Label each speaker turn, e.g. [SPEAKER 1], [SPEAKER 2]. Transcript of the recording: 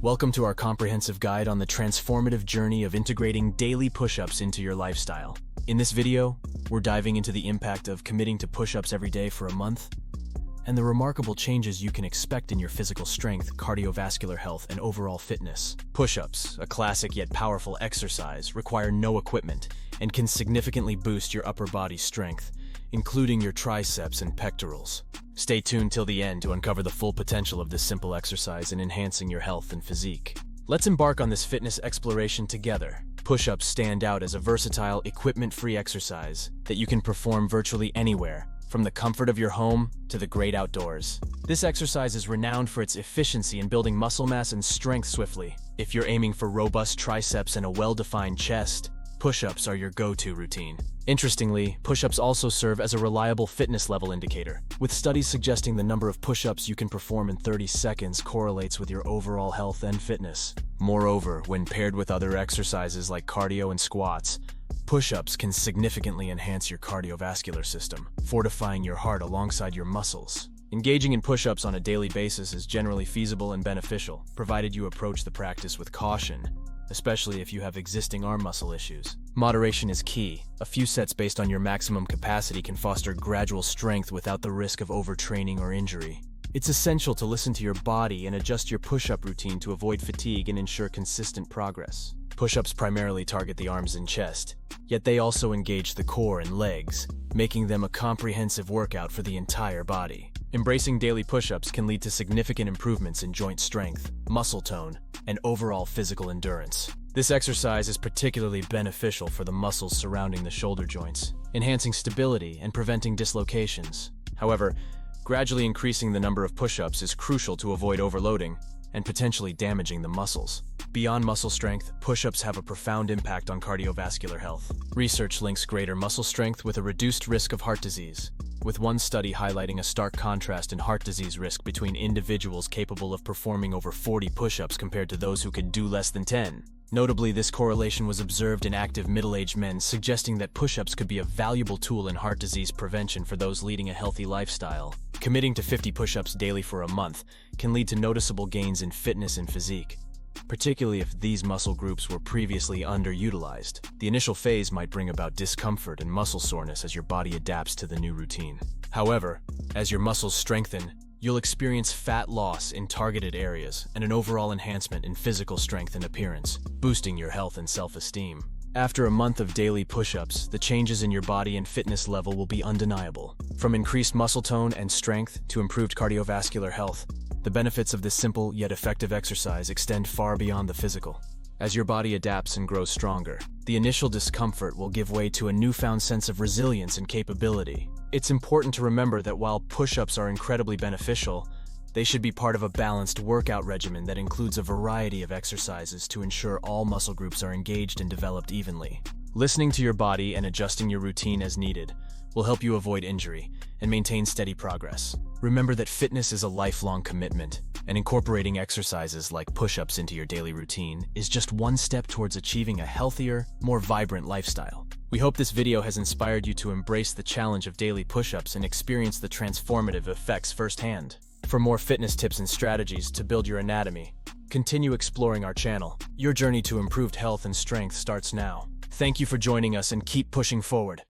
[SPEAKER 1] Welcome to our comprehensive guide on the transformative journey of integrating daily push-ups into your lifestyle. In this video, we're diving into the impact of committing to push-ups every day for a month and the remarkable changes you can expect in your physical strength, cardiovascular health, and overall fitness. Push-ups, a classic yet powerful exercise, require no equipment and can significantly boost your upper body strength, including your triceps and pectorals. Stay tuned till the end to uncover the full potential of this simple exercise in enhancing your health and physique. Let's embark on this fitness exploration together. Push-ups stand out as a versatile, equipment-free exercise that you can perform virtually anywhere, from the comfort of your home to the great outdoors. This exercise is renowned for its efficiency in building muscle mass and strength swiftly. If you're aiming for robust triceps and a well-defined chest, push-ups are your go-to routine. Interestingly, push-ups also serve as a reliable fitness level indicator, with studies suggesting the number of push-ups you can perform in 30 seconds correlates with your overall health and fitness. Moreover, when paired with other exercises like cardio and squats, push-ups can significantly enhance your cardiovascular system, fortifying your heart alongside your muscles. Engaging in push-ups on a daily basis is generally feasible and beneficial, provided you approach the practice with caution, especially if you have existing arm muscle issues. Moderation is key. A few sets based on your maximum capacity can foster gradual strength without the risk of overtraining or injury. It's essential to listen to your body and adjust your push-up routine to avoid fatigue and ensure consistent progress. Push-ups primarily target the arms and chest, yet they also engage the core and legs, making them a comprehensive workout for the entire body. Embracing daily push-ups can lead to significant improvements in joint strength, muscle tone, and overall physical endurance. This exercise is particularly beneficial for the muscles surrounding the shoulder joints, enhancing stability and preventing dislocations. However, gradually increasing the number of push-ups is crucial to avoid overloading and potentially damaging the muscles. Beyond muscle strength, push-ups have a profound impact on cardiovascular health. Research links greater muscle strength with a reduced risk of heart disease, with one study highlighting a stark contrast in heart disease risk between individuals capable of performing over 40 push-ups compared to those who could do less than 10. Notably, this correlation was observed in active middle-aged men, suggesting that push-ups could be a valuable tool in heart disease prevention for those leading a healthy lifestyle. Committing to 50 push-ups daily for a month can lead to noticeable gains in fitness and physique, particularly if these muscle groups were previously underutilized. The initial phase might bring about discomfort and muscle soreness as your body adapts to the new routine. However, as your muscles strengthen, you'll experience fat loss in targeted areas and an overall enhancement in physical strength and appearance, boosting your health and self-esteem. After a month of daily push-ups, the changes in your body and fitness level will be undeniable. From increased muscle tone and strength to improved cardiovascular health, the benefits of this simple yet effective exercise extend far beyond the physical. As your body adapts and grows stronger, the initial discomfort will give way to a newfound sense of resilience and capability. It's important to remember that while push-ups are incredibly beneficial, they should be part of a balanced workout regimen that includes a variety of exercises to ensure all muscle groups are engaged and developed evenly. Listening to your body and adjusting your routine as needed will help you avoid injury and maintain steady progress. Remember that fitness is a lifelong commitment, and incorporating exercises like push-ups into your daily routine is just one step towards achieving a healthier, more vibrant lifestyle. We hope this video has inspired you to embrace the challenge of daily push-ups and experience the transformative effects firsthand. For more fitness tips and strategies to build your anatomy, continue exploring our channel. Your journey to improved health and strength starts now. Thank you for joining us and keep pushing forward.